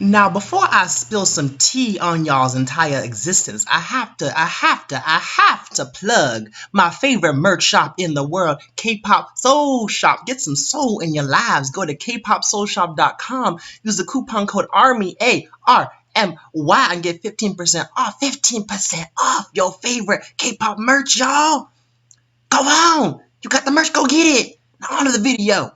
Now, before I spill some tea on y'all's entire existence, I have to plug my favorite merch shop in the world, K-Pop Soul Shop. Get some soul in your lives. Go to kpopsoulshop.com. Use the coupon code ARMY, ARMY, and get 15% off. 15% off your favorite K-pop merch, y'all. Go on. You got the merch, go get it. Now on to the video.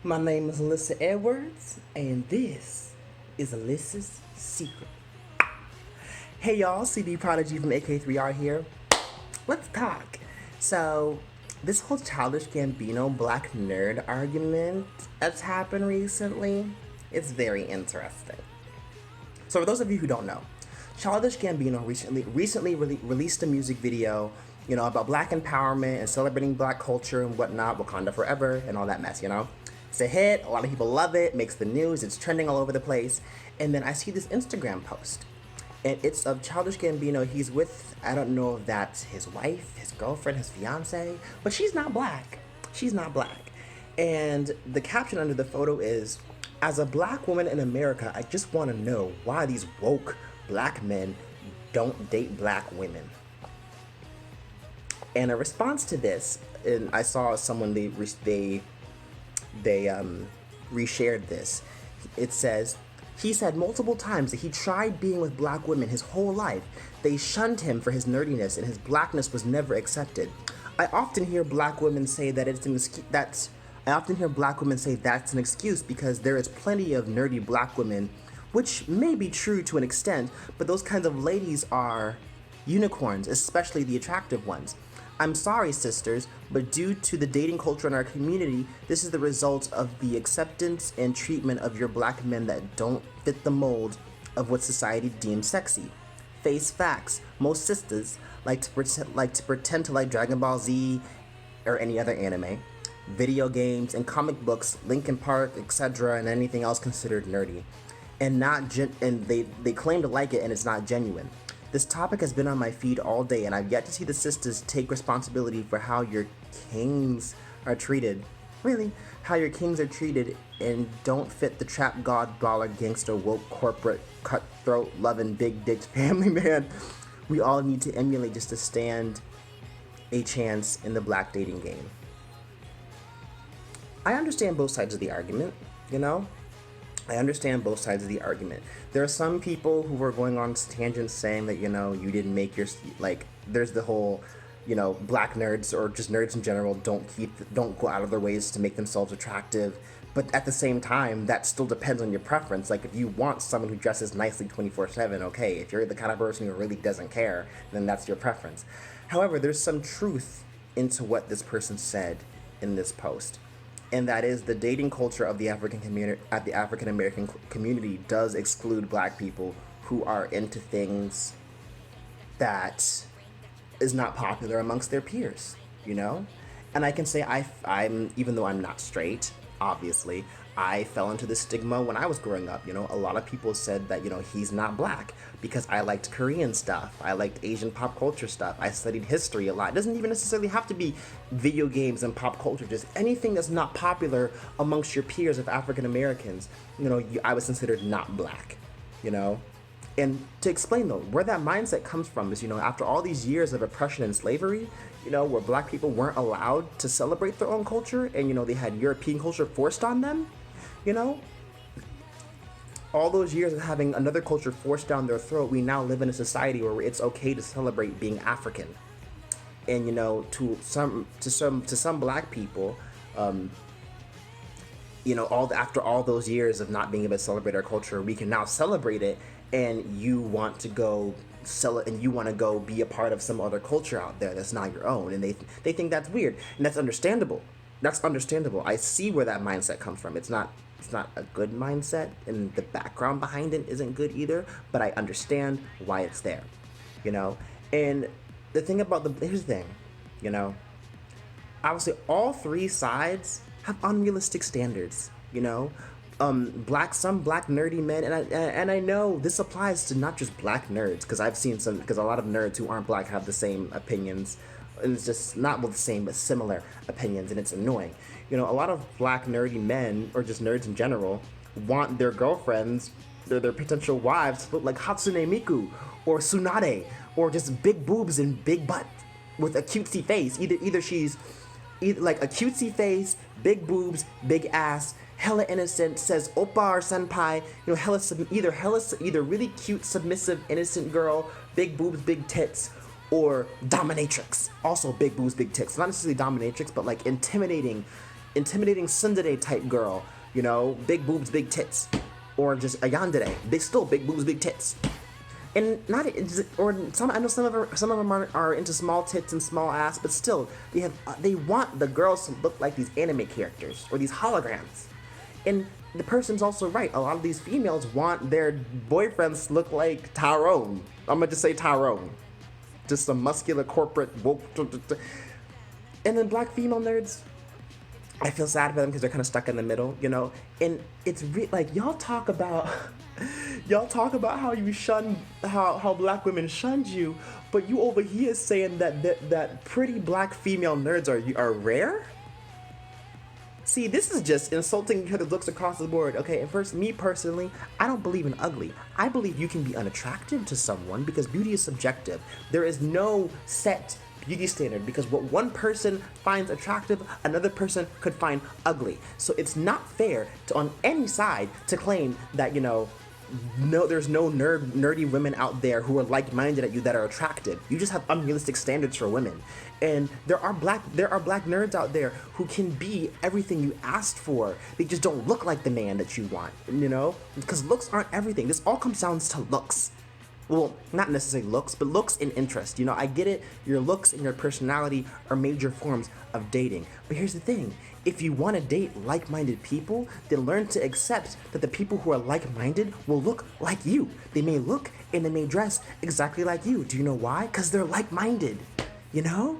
My name is Alyssa Edwards, and this is Alyssa's Secret. Hey y'all, CD Prodigy from AK3R here. Let's talk. So, this whole Childish Gambino black nerd argument that's happened recently, it's very interesting. So, for those of you who don't know, Childish Gambino recently released a music video, about black empowerment and celebrating black culture and whatnot, Wakanda Forever and all that mess. It's a hit, a lot of people love it, makes the news, it's trending all over the place. And then I see this Instagram post, and it's of Childish Gambino. He's with, I don't know if that's his wife, his girlfriend, his fiance, but she's not black. She's not black. And the caption under the photo is, "As a black woman in America, I just want to know why these woke black men don't date black women." And a response to this, and I saw someone, they reshared this. It says, "He said multiple times that he tried being with black women his whole life. They shunned him for his nerdiness, and his blackness was never accepted. I often hear black women say that's an excuse because there is plenty of nerdy black women, which may be true to an extent, but those kinds of ladies are unicorns, especially the attractive ones. I'm sorry, sisters, but due to the dating culture in our community, this is the result of the acceptance and treatment of your black men that don't fit the mold of what society deems sexy. Face facts. Most sisters like to pretend to like Dragon Ball Z or any other anime, video games, and comic books, Linkin Park, etc., and anything else considered nerdy, and they claim to like it, and it's not genuine. This topic has been on my feed all day, and I've yet to see the sisters take responsibility for how your kings are treated. Really, how your kings are treated and don't fit the trap god, baller, gangster, woke, corporate, cutthroat, loving, big dick family man we all need to emulate just to stand a chance in the black dating game." I understand both sides of the argument. I understand both sides of the argument. There are some people who are going on tangents saying that, you didn't make your, there's the whole, black nerds or just nerds in general don't go out of their ways to make themselves attractive. But at the same time, that still depends on your preference. Like, if you want someone who dresses nicely 24/7, okay. If you're the kind of person who really doesn't care, then that's your preference. However, there's some truth into what this person said in this post. And that is the dating culture of the African American community does exclude black people who are into things that is not popular amongst their peers. And I can say I'm even though I'm not straight, obviously, I fell into this stigma when I was growing up. A lot of people said that, he's not black because I liked Korean stuff. I liked Asian pop culture stuff. I studied history a lot. It doesn't even necessarily have to be video games and pop culture, just anything that's not popular amongst your peers of African Americans. I was considered not black, you know? And to explain though, where that mindset comes from is, after all these years of oppression and slavery, where black people weren't allowed to celebrate their own culture and, they had European culture forced on them, all those years of having another culture forced down their throat, we now live in a society where it's okay to celebrate being African. And, to some black people, after all those years of not being able to celebrate our culture, we can now celebrate it, and you want to go sell it, and you want to go be a part of some other culture out there that's not your own, and they think that's weird, and that's understandable. I see where that mindset comes from. It's not a good mindset, and the background behind it isn't good either, but I understand why it's there. And the thing about here's the thing. Obviously all three sides have unrealistic standards. Some black nerdy men, and I know this applies to not just black nerds, because a lot of nerds who aren't black have the same opinions and it's just not with the same but similar opinions, and it's annoying. You know, a lot of black nerdy men, or just nerds in general, want their girlfriends, their potential wives, to look like Hatsune Miku or Tsunade, or just big boobs and big butt with a cutesy face. Either she's like a cutesy face, big boobs, big ass, hella innocent, says oppa or senpai, you know, either really cute, submissive, innocent girl, big boobs, big tits, or dominatrix, also big boobs, big tits. Not necessarily dominatrix, but like intimidating tsundere type girl, you know, big boobs, big tits, or just a yandere, still big boobs, big tits. And not, or some, I know some of them are into small tits and small ass, but still they want the girls to look like these anime characters or these holograms. And the person's also right. A lot of these females want their boyfriends to look like Tyrone. I'm gonna just say Tyrone, just some muscular corporate woke. And then black female nerds, I feel sad for them because they're kind of stuck in the middle, you know. And it's like y'all talk about how you shun how black women shunned you, but you over here saying that pretty black female nerds are rare. See, this is just insulting each other's looks across the board. Okay, and first, me personally, I don't believe in ugly. I believe you can be unattractive to someone because beauty is subjective. There is no set beauty standard, because what one person finds attractive, another person could find ugly. So it's not fair to, on any side, to claim that, you know, no, there's no nerdy women out there who are like-minded at you that are attractive. You just have unrealistic standards for women. And there are black nerds out there who can be everything you asked for. They just don't look like the man that you want, you know? Because looks aren't everything. This all comes down to looks. Well, not necessarily looks, but looks and interest. You know, I get it, your looks and your personality are major forms of dating. But here's the thing, if you want to date like-minded people, then learn to accept that the people who are like-minded will look like you. They may look and they may dress exactly like you. Do you know why? Because they're like-minded, you know?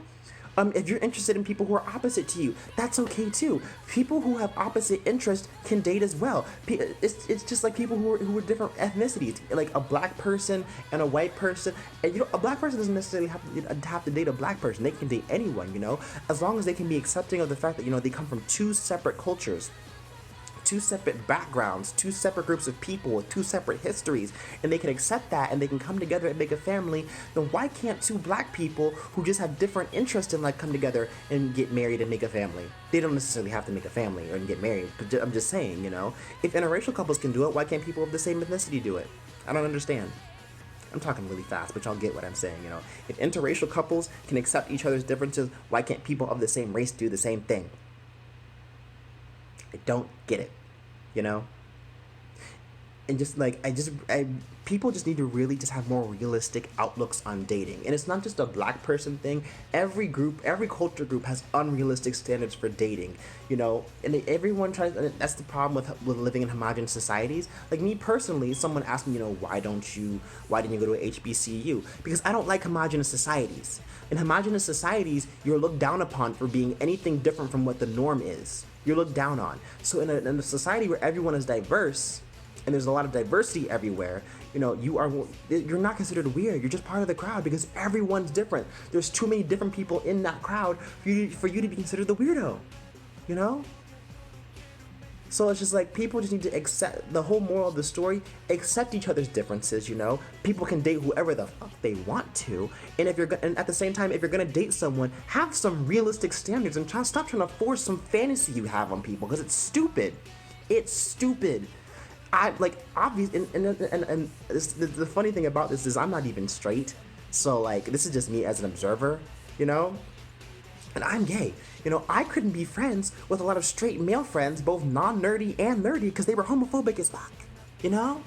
If you're interested in people who are opposite to you, that's okay too. People who have opposite interests can date as well. It's just like people who are different ethnicities, like a black person and a white person. And you know, a black person doesn't necessarily have to date a black person. They can date anyone, you know, as long as they can be accepting of the fact that, you know, they come from two separate cultures, two separate backgrounds, two separate groups of people with two separate histories, and they can accept that and they can come together and make a family. Then why can't two black people who just have different interests in life come together and get married and make a family? They don't necessarily have to make a family or get married, but I'm just saying, you know, if interracial couples can do it, why can't people of the same ethnicity do it? I don't understand. I'm talking really fast, but y'all get what I'm saying, you know. If interracial couples can accept each other's differences, why can't people of the same race do the same thing? I don't get it, you know? And just like, people just need to really just have more realistic outlooks on dating. And it's not just a black person thing. Every culture group has unrealistic standards for dating, you know? And everyone tries, and that's the problem with living in homogenous societies. Like me personally, someone asked me, you know, why didn't you go to a HBCU? Because I don't like homogenous societies. In homogenous societies, you're looked down upon for being anything different from what the norm is. You're looked down on. So in a society where everyone is diverse, and there's a lot of diversity everywhere, you know, you're not considered weird. You're just part of the crowd because everyone's different. There's too many different people in that crowd for you to be considered the weirdo, you know? So it's just like, people just need to accept, the whole moral of the story, accept each other's differences, you know? People can date whoever the fuck they want to, and and at the same time, if you're gonna date someone, have some realistic standards and stop trying to force some fantasy you have on people, because it's stupid. It's stupid. And the funny thing about this is I'm not even straight, so like, this is just me as an observer, you know? And I'm gay. You know, I couldn't be friends with a lot of straight male friends, both non-nerdy and nerdy, because they were homophobic as fuck, you know?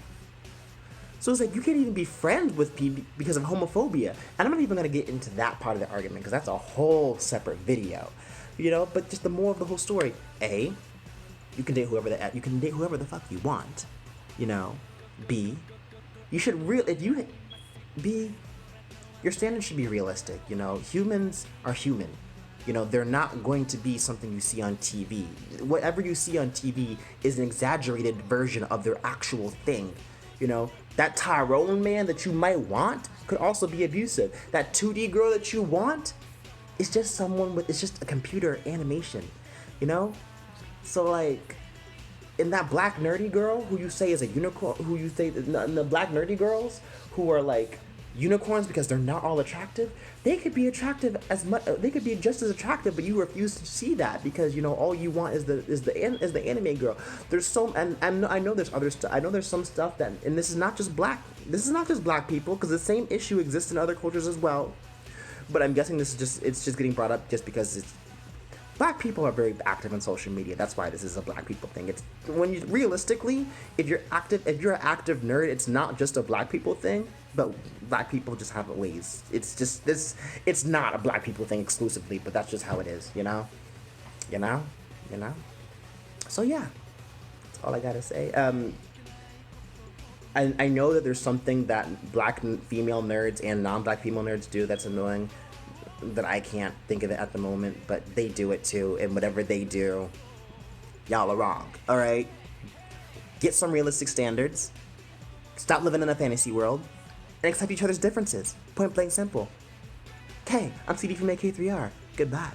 So it's like, you can't even be friends with people because of homophobia. And I'm not even going to get into that part of the argument, because that's a whole separate video, you know? But just the moral of the whole story, A, you can date whoever the fuck you want, you know? B, you should your standards should be realistic, you know? Humans are human. You know, they're not going to be something you see on TV. Whatever you see on TV is an exaggerated version of their actual thing. You know, that Tyrone man that you might want could also be abusive. That 2D girl that you want it's just someone with, it's just a computer animation, you know? So like, in that black nerdy girl who you say is a unicorn, who you say, the black nerdy girls who are like unicorns because they're not all attractive, they could be attractive as much, they could be just as attractive, but you refuse to see that because you know all you want is the anime girl. There's so, and I know there's other stuff. I know there's some stuff that, and this is not just black. This is not just black people because the same issue exists in other cultures as well. But I'm guessing this is just, it's just getting brought up just because it's, black people are very active on social media. That's why this is a black people thing. It's when you realistically, if you're an active nerd, it's not just a black people thing. But black people just have ways. It's just this. It's not a black people thing exclusively, but that's just how it is. You know, you know, you know. So yeah, that's all I gotta say. I know that there's something that black female nerds and non-black female nerds do that's annoying, that I can't think of it at the moment, but they do it too, and whatever they do, y'all are wrong, alright? Get some realistic standards, stop living in a fantasy world, and accept each other's differences. Point blank simple. Okay, I'm C.D from AK3R. Goodbye.